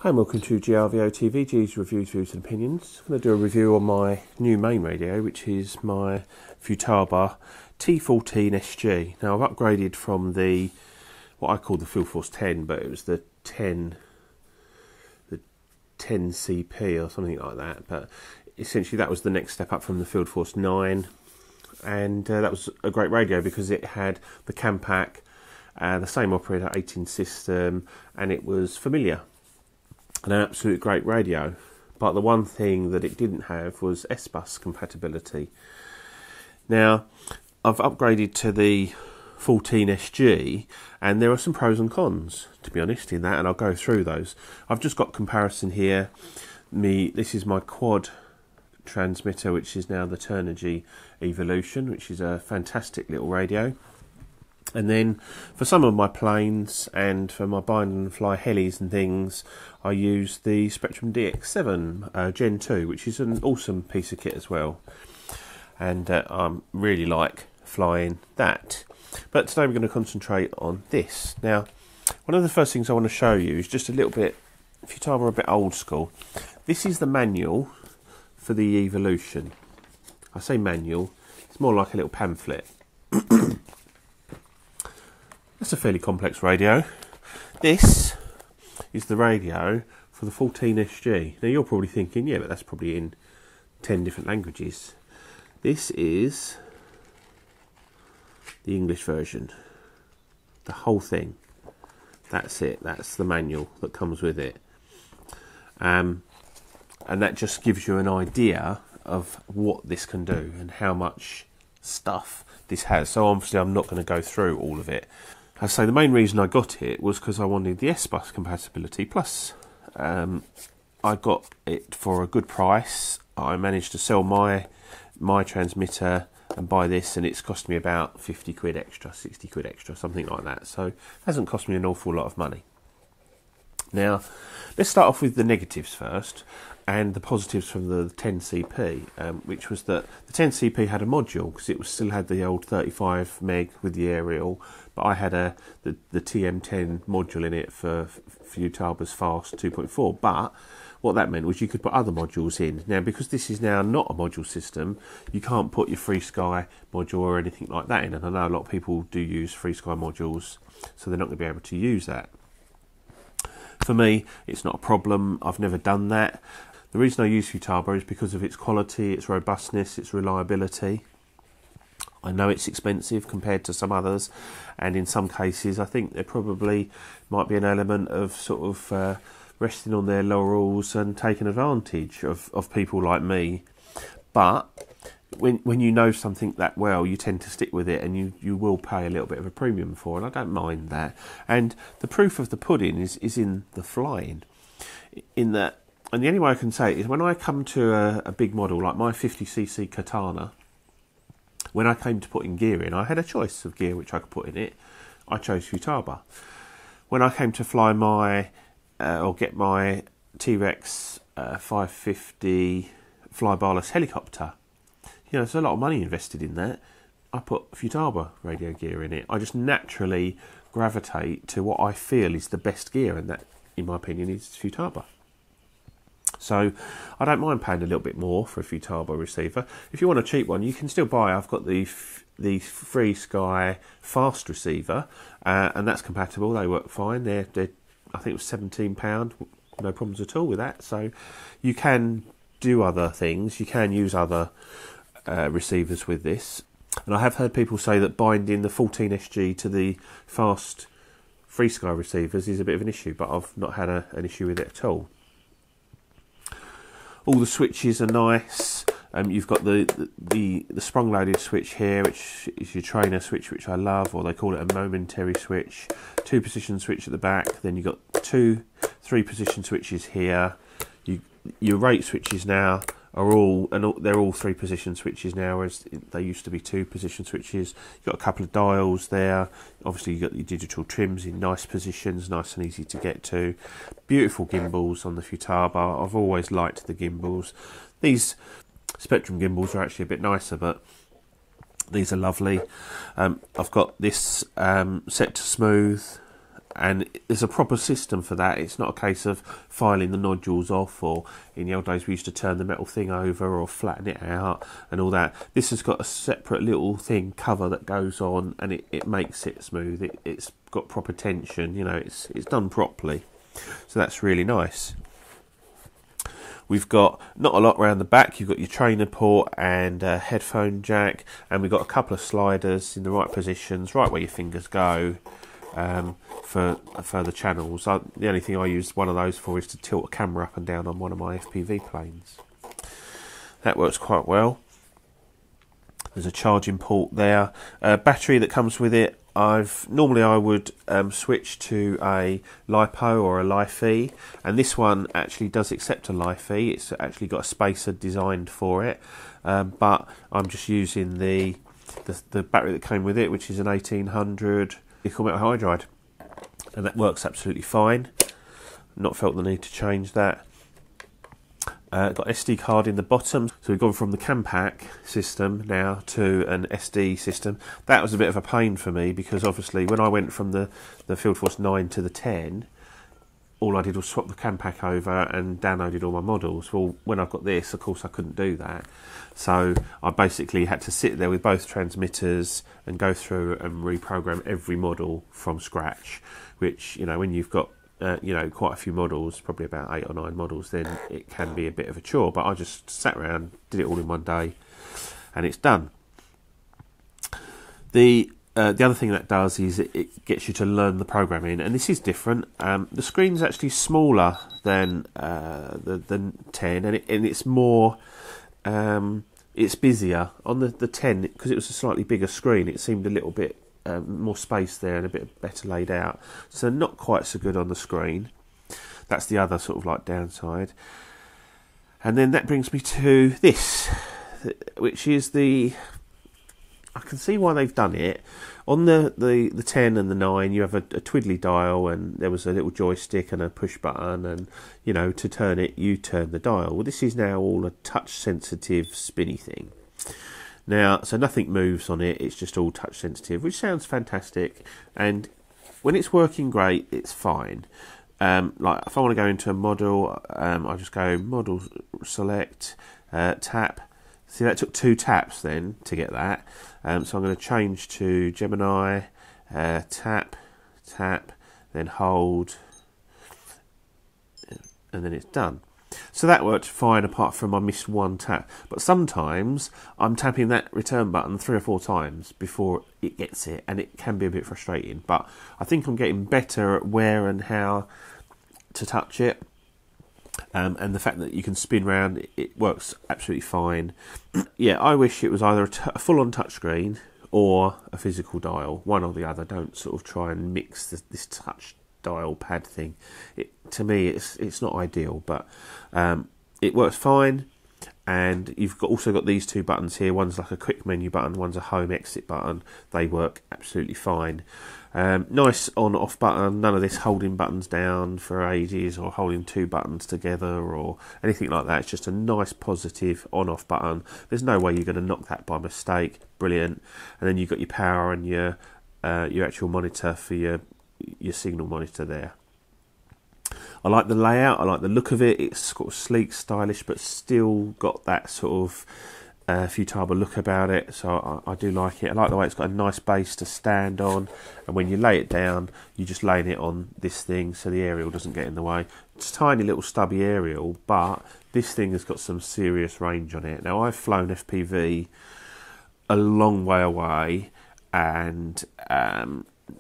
Hi and welcome to GRVO TV, G's Reviews, Views and Opinions. I'm going to do a review on my new main radio, which is my Futaba T14 SG. Now I've upgraded from the, what I call the Field Force 10, but it was the 10 CP or something like that. But essentially that was the next step up from the Field Force 9. And that was a great radio because it had the CAN pack, the same operator 18 system, and it was familiar. An absolute great radio, but the one thing that it didn't have was S-Bus compatibility. Now, I've upgraded to the 14 SG, and there are some pros and cons, to be honest, in that, and I'll go through those. I've just got comparison here. This is my quad transmitter, which is now the Turnigy Evolution, which is a fantastic little radio. And then for some of my planes and for my bind and fly helis and things, I use the Spectrum DX7 Gen 2, which is an awesome piece of kit as well. And I really like flying that. But today we're going to concentrate on this. Now, one of the first things I want to show you is just a little bit, Futaba are a bit old school. This is the manual for the Evolution. I say manual, it's more like a little pamphlet. That's a fairly complex radio. This is the radio for the 14 SG. Now you're probably thinking, yeah, but that's probably in 10 different languages. This is the English version. The whole thing. That's it. That's the manual that comes with it. And that just gives you an idea of what this can do and how much stuff this has. So obviously I'm not going to go through all of it. I say the main reason I got it was because I wanted the S-Bus compatibility. Plus, I got it for a good price. I managed to sell my transmitter and buy this, and it's cost me about 50 quid extra, 60 quid extra, something like that. So it hasn't cost me an awful lot of money. Now, let's start off with the negatives first, and the positives from the 10CP, which was that the 10CP had a module, because it still had the old 35 meg with the aerial, but I had the TM10 module in it for Futaba's Fast 2.4. But what that meant was you could put other modules in. Now, because this is now not a module system, you can't put your FreeSky module or anything like that in, and I know a lot of people do use FreeSky modules, so they're not going to be able to use that. For me, it's not a problem. I've never done that. The reason I use Futaba is because of its quality, its robustness, its reliability. I know it's expensive compared to some others, and in some cases I think there probably might be an element of sort of resting on their laurels and taking advantage of people like me. But when you know something that well, you tend to stick with it, and you will pay a little bit of a premium for it. I don't mind that. And the proof of the pudding is in the flying. In that, and the only way I can say it is when I come to a big model like my 50cc Katana, when I came to putting gear in, I had a choice of gear which I could put in it. I chose Futaba. When I came to fly my, or get my T-Rex 550 fly-barless helicopter, you know, there's a lot of money invested in that. I put Futaba radio gear in it. I just naturally gravitate to what I feel is the best gear, and that, in my opinion, is Futaba. So I don't mind paying a little bit more for a Futaba receiver. If you want a cheap one, you can still buy. I've got the FreeSky Fast receiver, and that's compatible. They work fine. They're I think it was £17. No problems at all with that. So you can do other things. You can use other receivers with this. And I have heard people say that binding the 14 SG to the Fast FreeSky receivers is a bit of an issue, but I've not had an issue with it at all. All the switches are nice. You've got the sprung-loaded switch here, which is your trainer switch, which I love, or they call it a momentary switch. 2-position switch at the back. Then you've got 2 3-position switches here. Your rate switches now are they're all 3-position switches now, whereas they used to be 2-position switches. You've got a couple of dials there. Obviously, you've got your digital trims in nice positions, nice and easy to get to. Beautiful gimbals on the Futaba. I've always liked the gimbals. These Spectrum gimbals are actually a bit nicer, but these are lovely. I've got this set to smooth, and there's a proper system for that. It's not a case of filing the nodules off, or in the old days we used to turn the metal thing over or flatten it out and all that. This has got a separate little thing cover that goes on, and it makes it smooth. It's got proper tension, you know, it's done properly, so that's really nice. We've got not a lot around the back. You've got your trainer port and a headphone jack, and we've got a couple of sliders in the right positions, right where your fingers go, for the channels. The only thing I use one of those for is to tilt a camera up and down on one of my FPV planes. That works quite well. There's a charging port there. Battery that comes with it. Normally I would switch to a LiPo or a Li-Fi, and this one actually does accept a Li-Fi. It's actually got a spacer designed for it, but I'm just using the battery that came with it, which is an 1800 nickel metal hydride, and that works absolutely fine. Not felt the need to change that. Got SD card in the bottom, so we've gone from the Campac system now to an SD system. That was a bit of a pain for me, because obviously when I went from the Field Force 9 to the 10, all I did was swap the Campac over and downloaded all my models. Well, when I've got this, of course I couldn't do that, so I basically had to sit there with both transmitters and go through and reprogram every model from scratch, which, you know, when you've got you know, quite a few models, probably about 8 or 9 models, then it can be a bit of a chore. But I just sat around, did it all in one day, and it's done. The other thing that does is it gets you to learn the programming, and this is different. The screen's actually smaller than the 10, and it's more, it's busier on the 10, because it was a slightly bigger screen. It seemed a little bit more space there and a bit better laid out, so not quite so good on the screen. That's the other sort of like downside. And then that brings me to this, which is I can see why they've done it. On the 10 and the 9, you have a twiddly dial, and there was a little joystick and a push button, and, you know, to turn it, you turn the dial. Well, this is now all a touch sensitive spinny thing. Now, so nothing moves on it, it's just all touch sensitive, which sounds fantastic, and when it's working great, it's fine. Like if I want to go into a model, I just go model select, tap. See, that took 2 taps then to get that. So I'm going to change to Gemini, tap, then hold, and then it's done. So that worked fine, apart from I missed 1 tap. But sometimes I'm tapping that return button 3 or 4 times before it gets it, and it can be a bit frustrating. But I think I'm getting better at where and how to touch it. And the fact that you can spin round, it works absolutely fine. Yeah, I wish it was either a full-on touchscreen or a physical dial, one or the other. Don't sort of try and mix this touch dial pad thing. To me, it's not ideal, but it works fine. And you've also got these 2 buttons here. One's like a quick menu button, one's a home exit button. They work absolutely fine. Nice on-off button. None of this holding buttons down for ages, or holding 2 buttons together, or anything like that. It's just a nice positive on-off button. There's no way you're going to knock that by mistake. Brilliant. And then you've got your power and your actual monitor for your signal monitor there. I like the layout, I like the look of it. It's sort of sleek, stylish, but still got that sort of Futaba look about it, so I do like it. I like the way it's got a nice base to stand on, and when you lay it down, you're just laying it on this thing so the aerial doesn't get in the way. It's a tiny little stubby aerial, but this thing has got some serious range on it. Now, I've flown FPV a long way away, and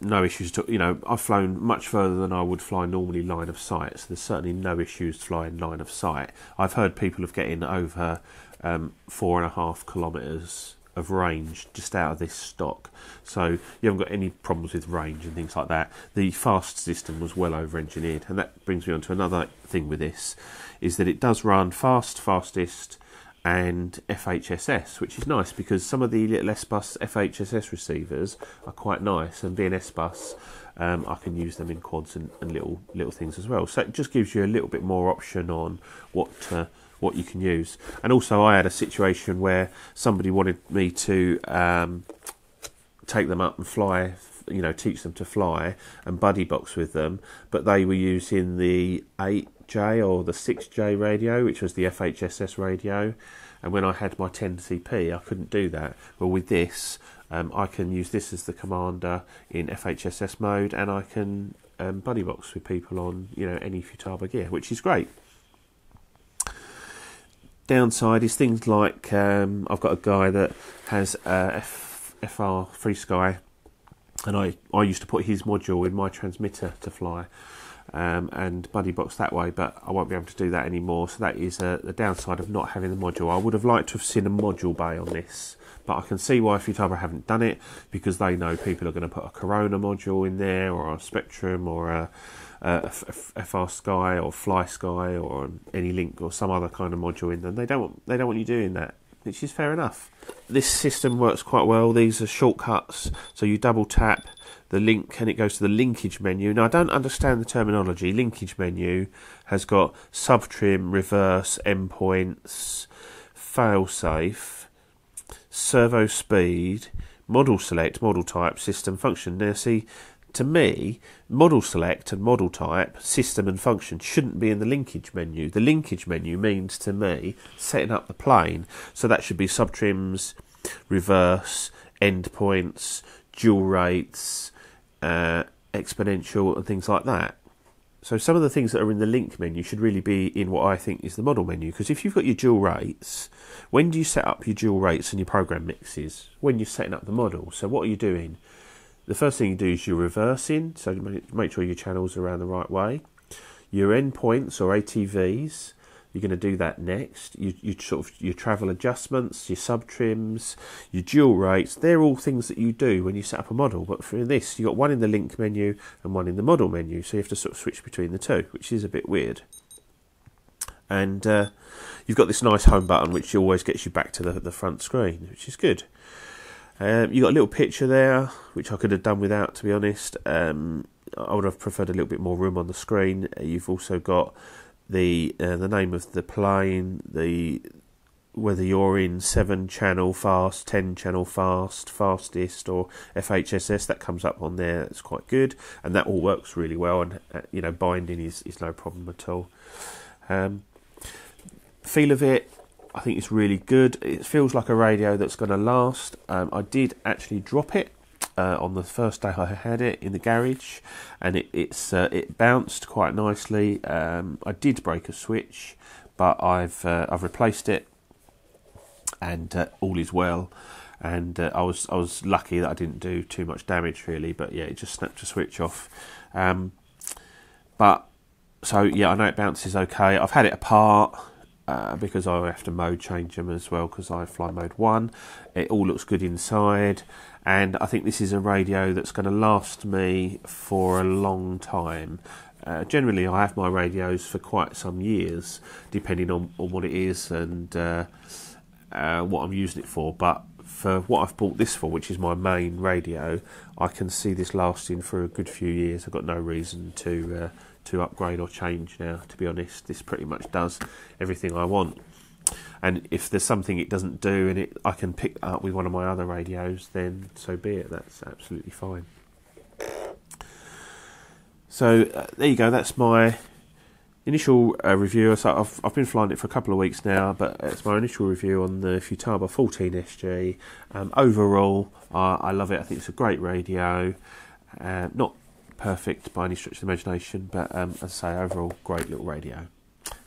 no issues at all. You know, I've flown much further than I would fly normally line of sight, so there's certainly no issues flying line of sight. I've heard people of getting over 4.5 kilometres of range just out of this stock, so you haven't got any problems with range and things like that. The fast system was well over engineered, and that brings me on to another thing with this, is that it does run fast, fastest, and FHSS, which is nice, because some of the little S-Bus FHSS receivers are quite nice, and being S-Bus, I can use them in quads and little things as well. So it just gives you a little bit more option on what you can use. And also, I had a situation where somebody wanted me to take them up and fly you know, teach them to fly and buddy box with them, but they were using the 8J or the 6J radio, which was the FHSS radio. And when I had my 10CP, I couldn't do that. Well, with this, I can use this as the commander in FHSS mode, and I can buddy box with people on, you know, any Futaba gear, which is great. Downside is things like I've got a guy that has FR Free Sky, and I used to put his module in my transmitter to fly and buddy box that way, but I won't be able to do that anymore. So that is the downside of not having the module. I would have liked to have seen a module bay on this, but I can see why Futaba haven't done it, because they know people are going to put a Corona module in there, or a Spectrum, or a FR Sky, or Fly Sky, or any Link, or some other kind of module in them. They don't want you doing that, which is fair enough. This system works quite well. These are shortcuts, so you double tap the link and it goes to the linkage menu. Now, I don't understand the terminology. Linkage menu has got subtrim, reverse, endpoints, failsafe, servo speed, model select, model type, system, function. Now, see, to me, model select and model type, system and function shouldn't be in the linkage menu. The linkage menu means, to me, setting up the plane. So that should be subtrims, reverse, endpoints, dual rates, exponential, and things like that. So some of the things that are in the link menu should really be in what I think is the model menu, because if you've got your dual rates, when do you set up your dual rates and your program mixes? When you're setting up the model. So what are you doing? The first thing you do is you're reversing, so make sure your channels are around the right way. Your endpoints or ATVs, you're going to do that next. Your travel adjustments, your subtrims, your dual rates, they're all things that you do when you set up a model. But for this, you've got one in the link menu and one in the model menu, so you have to sort of switch between the two, which is a bit weird. And you've got this nice home button, which always gets you back to the front screen, which is good. You've got a little picture there, which I could have done without, to be honest. I would have preferred a little bit more room on the screen. You've also got the name of the plane, whether you're in 7-channel fast, 10-channel fast, fastest, or FHSS, that comes up on there. It's quite good, and that all works really well. And you know, binding is no problem at all. Feel of it, I think it's really good. It feels like a radio that's going to last. I did actually drop it on the first day I had it in the garage, and it bounced quite nicely. I did break a switch, but I've replaced it, and all is well. And I was lucky that I didn't do too much damage really. But yeah, it just snapped a switch off. But so yeah, I know it bounces okay. I've had it apart. Because I have to mode change them as well, because I fly mode 1. It all looks good inside, and I think this is a radio that's going to last me for a long time. Generally, I have my radios for quite some years, depending on what it is and what I'm using it for. But for what I've bought this for, which is my main radio, I can see this lasting for a good few years. I've got no reason to upgrade or change now, to be honest. This pretty much does everything I want, and if there's something it doesn't do and I can pick up with one of my other radios, then so be it. That's absolutely fine. So there you go, that's my initial review. So I've been flying it for a couple of weeks now, but it's my initial review on the Futaba 14 SG. Overall, I love it. I think it's a great radio. Not perfect by any stretch of the imagination, but as I say, overall, great little radio.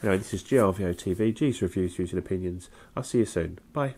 Anyway, this is GRVO TV, G's Reviews, Views and Opinions. I'll see you soon. Bye.